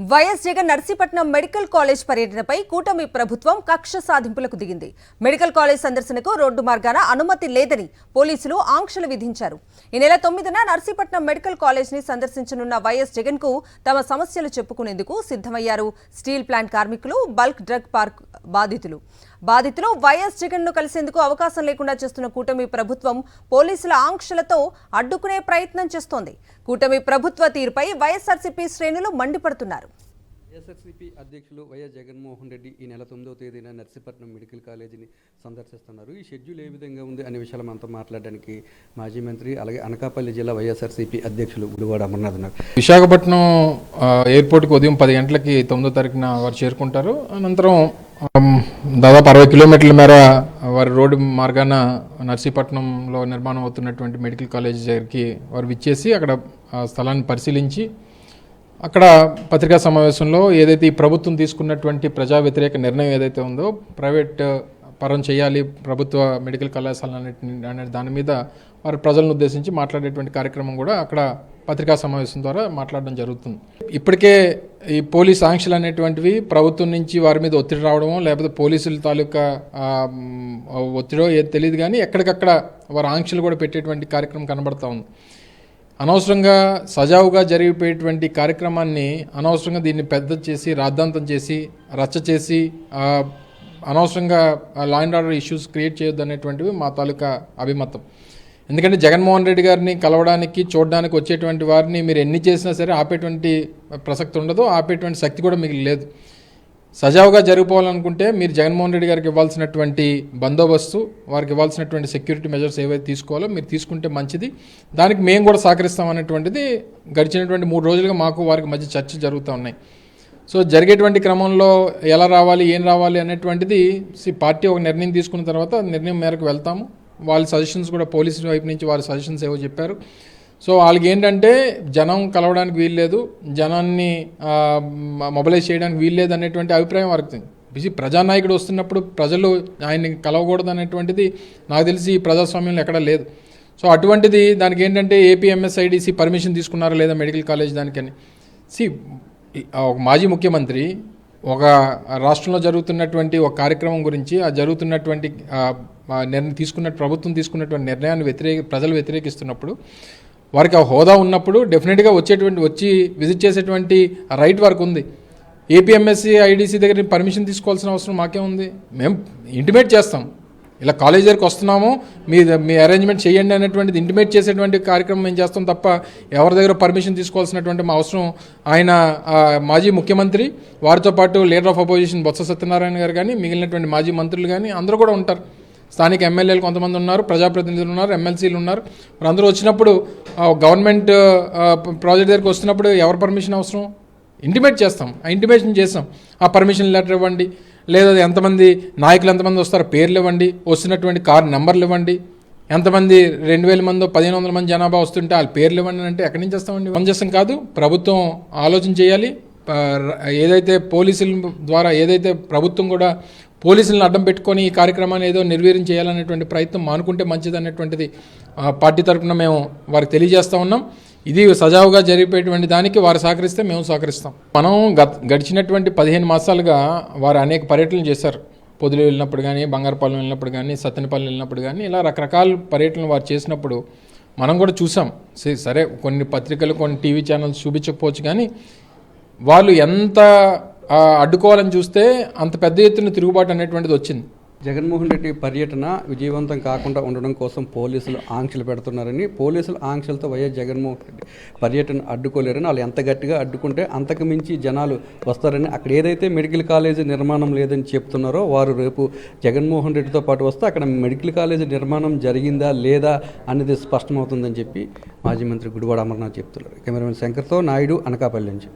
YS Jagan Narsipatnam medical college పర్యటనపై కూటమి ప్రభుత్వం కక్ష సాధింపులకు దిగింది. మెడికల్ కాలేజ్ సందర్శనకు రోడ్డు మార్గాన అనుమతి లేదని పోలీసులు ఆంక్షలు విధించారు. ఈ నెల 9న నర్సీపట్నం మెడికల్ కాలేజ్ ని సందర్శించనున్న వైఎస్ జగన్ కు తమ సమస్యలు చెప్పుకునేందుకు సిద్ధమయ్యారు స్టీల్ ప్లాంట్ కార్మికులు, బల్క్ డ్రగ్ పార్క్ బాధితులు వైఎస్ జగన్ ను కలిసేందుకు అవకాశం లేకుండా చేస్తున్న కూటమి ప్రభుత్వం పోలీసుల ఆంక్షలతో అడ్డుకునే ప్రయత్నం చేస్తోంది. కూటమి ప్రభుత్వ తీరుపై వైఎస్ఆర్సీపీ శ్రేణులు మండిపడుతున్నారు. వైఎస్ఆర్సీపీ అధ్యక్షులు వైఎస్ జగన్మోహన్ రెడ్డి ఈ నెల 9వ తేదీన నర్సీపట్నం మెడికల్ కాలేజీని సందర్శిస్తున్నారు. ఈ షెడ్యూల్ ఏ విధంగా ఉంది అనే విషయాలు మనతో మాట్లాడడానికి మాజీ మంత్రి అలాగే అనకాపల్లి జిల్లా వైఎస్ఆర్సీపీ అధ్యక్షులు గుడివాడ అమర్నాథ్ ఉన్నారు. విశాఖపట్నం ఎయిర్పోర్ట్కి ఉదయం 10 గంటలకి 9వ తారీఖున వారు చేరుకుంటారు. అనంతరం దాదాపు 60 కిలోమీటర్ల మేర వారి రోడ్డు మార్గాన నర్సీపట్నంలో నిర్మాణం అవుతున్నటువంటి మెడికల్ కాలేజ్ దగ్గరికి వారు విచ్చేసి అక్కడ స్థలాన్ని పరిశీలించి అక్కడ పత్రికా సమావేశంలో ఏదైతే ఈ ప్రభుత్వం తీసుకున్నటువంటి ప్రజా వ్యతిరేక నిర్ణయం ఏదైతే ఉందో ప్రైవేట్ పరం చేయాలి ప్రభుత్వ మెడికల్ కళాశాల అనే దాని మీద వారి ప్రజలను ఉద్దేశించి మాట్లాడేటువంటి కార్యక్రమం కూడా అక్కడ పత్రికా సమావేశం ద్వారా మాట్లాడడం జరుగుతుంది. ఇప్పటికే ఈ పోలీస్ ఆంక్షలు అనేటువంటివి ప్రభుత్వం నుంచి వారి మీద ఒత్తిడి రావడమో లేకపోతే పోలీసుల తాలూకా ఒత్తిడో ఏది తెలియదు, కానీ ఎక్కడికక్కడ వారి ఆంక్షలు కూడా పెట్టేటువంటి కార్యక్రమం కనబడతా ఉంది. అనవసరంగా సజావుగా జరిగిపోయేటువంటి కార్యక్రమాన్ని అనవసరంగా దీన్ని పెద్ద చేసి రాద్ధాంతం చేసి రచ్చ చేసి అనవసరంగా law and order issues create చేయొద్దు అనేటువంటివి మా తాలూకా అభిమతం. ఎందుకంటే జగన్మోహన్ రెడ్డి గారిని కలవడానికి చూడడానికి వచ్చేటువంటి వారిని మీరు ఎన్ని చేసినా సరే ఆపేటువంటి ప్రసక్తి ఉండదు, ఆపేటువంటి శక్తి కూడా మీకు లేదు. సజావుగా జరిగిపోవాలనుకుంటే మీరు జగన్మోహన్ రెడ్డి గారికి ఇవ్వాల్సినటువంటి బందోబస్తు, వారికి ఇవ్వాల్సినటువంటి సెక్యూరిటీ మెజర్స్ ఏవైతే తీసుకోవాలో మీరు తీసుకుంటే మంచిది. దానికి మేము కూడా సహకరిస్తాం అనేటువంటిది గడిచినటువంటి 3 రోజులుగా మాకు వారికి మధ్య చర్చ జరుగుతూ ఉన్నాయి. సో జరిగేటువంటి క్రమంలో ఎలా రావాలి, ఏం రావాలి అనేటువంటిది పార్టీ ఒక నిర్ణయం తీసుకున్న తర్వాత నిర్ణయం మేరకు వెళ్తాము. వాళ్ళ సజెషన్స్ కూడా పోలీసుల వైపు నుంచి వారి సజెషన్స్ ఏవో చెప్పారు. సో వాళ్ళకి ఏంటంటే జనం కలవడానికి వీల్లేదు, జనాన్ని మొబిలైజ్ చేయడానికి వీల్లేదు అనేటువంటి అభిప్రాయం వారికి. ప్రజానాయకుడు వస్తున్నప్పుడు ప్రజలు ఆయన్ని కలవకూడదు అనేటువంటిది నాకు తెలిసి ప్రజాస్వామ్యంలో ఎక్కడా లేదు. సో అటువంటిది దానికి ఏంటంటే ఏపీఎంఎస్ఐడిసి పర్మిషన్ తీసుకున్నారా లేదా మెడికల్ కాలేజ్ దానికని. ఒక మాజీ ముఖ్యమంత్రి ఒక రాష్ట్రంలో జరుగుతున్నటువంటి ఒక కార్యక్రమం గురించి ఆ జరుగుతున్నటువంటి ప్రభుత్వం తీసుకున్నటువంటి నిర్ణయాన్ని ప్రజలు వ్యతిరేకిస్తున్నప్పుడు వారికి ఆ హోదా ఉన్నప్పుడు డెఫినెట్గా వచ్చి విజిట్ చేసేటువంటి రైట్ వారికి ఉంది. ఏపీఎంఎస్సి ఐడిసి దగ్గర పర్మిషన్ తీసుకోవాల్సిన అవసరం మాకే ఉంది. మేము ఇంటిమేట్ చేస్తాం, ఇలా కాలేజ్ దగ్గరికి వస్తున్నాము, మీ అరేంజ్మెంట్ చేయండి అనేటువంటిది ఇంటిమేట్ చేసేటువంటి కార్యక్రమం మేము చేస్తాం తప్ప ఎవరి దగ్గర పర్మిషన్ తీసుకోవాల్సినటువంటి మా అవసరం. ఆయన మాజీ ముఖ్యమంత్రి, వారితో పాటు leader of opposition Botsa Satyanarayana గారు కానీ మిగిలినటువంటి మాజీ మంత్రులు కానీ అందరూ కూడా ఉంటారు. స్థానిక ఎమ్మెల్యేలు కొంతమంది ఉన్నారు, ప్రజాప్రతినిధులు ఉన్నారు, ఎమ్మెల్సీలు ఉన్నారు. మరి అందరూ వచ్చినప్పుడు గవర్నమెంట్ ప్రాజెక్ట్ దగ్గరికి వస్తున్నప్పుడు ఎవరి పర్మిషన్ అవసరం ఇంటిమేట్ చేస్తాం. ఆ ఇంటిమేషన్ చేస్తాం, ఆ పర్మిషన్ లెటర్ ఇవ్వండి, లేదా ఎంతమంది నాయకులు ఎంతమంది వస్తారో పేర్లు ఇవ్వండి, వస్తున్నటువంటి కారు నెంబర్లు ఇవ్వండి, ఎంతమంది 2000 మందో 1500 మంది జనాభా వస్తుంటే వాళ్ళ పేర్లు ఇవ్వండి అంటే ఎక్కడి నుంచి వస్తామండి. పనిచేస్తాం కాదు, ప్రభుత్వం ఆలోచన చేయాలి. ఏదైతే పోలీసుల ద్వారా ఏదైతే ప్రభుత్వం కూడా పోలీసులను అడ్డం పెట్టుకొని ఈ కార్యక్రమాన్ని ఏదో నిర్వీర్యం చేయాలనేటువంటి ప్రయత్నం మానుకుంటే మంచిది అనేటువంటిది పార్టీ తరఫున మేము వారికి తెలియజేస్తూ ఉన్నాం. ఇది సజావుగా జరిగిపోయేటువంటి దానికి వారు సహకరిస్తే మేము సహకరిస్తాం. మనం గడిచినటువంటి 15 మాసాలుగా వారు అనేక పర్యటనలు చేశారు. పొదిలి వెళ్ళినప్పుడు కానీ, బంగారపాలెం వెళ్ళినప్పుడు కానీ, సత్తెనపల్లి వెళ్ళినప్పుడు కానీ, ఇలా రకరకాల పర్యటనలు వారు చేసినప్పుడు మనం కూడా చూసాం. సరే కొన్ని పత్రికలు కొన్ని టీవీ ఛానల్స్ చూపించకపోవచ్చు, కానీ వాళ్ళు ఎంత అడ్డుకోవాలని చూస్తే అంత పెద్ద ఎత్తున తిరుగుబాటు అనేటువంటిది వచ్చింది. జగన్మోహన్ రెడ్డి పర్యటన విజయవంతం కాకుండా ఉండడం కోసం పోలీసులు ఆంక్షలు పెడుతున్నారని, పోలీసుల ఆంక్షలతో వైఎస్ జగన్మోహన్ రెడ్డి పర్యటన అడ్డుకోలేరని, వాళ్ళు ఎంత గట్టిగా అడ్డుకుంటే అంతకు మించి జనాలు వస్తారని, అక్కడ ఏదైతే మెడికల్ కాలేజీ నిర్మాణం లేదని చెప్తున్నారో వారు రేపు జగన్మోహన్ రెడ్డితో పాటు వస్తే అక్కడ మెడికల్ కాలేజీ నిర్మాణం జరిగిందా లేదా అనేది స్పష్టమవుతుందని చెప్పి మాజీ మంత్రి గుడివాడ అమర్నాథ్ చెప్తున్నారు. కెమెరామెన్ శంకర్తో నాయుడు, అనకాపల్లి నుంచి.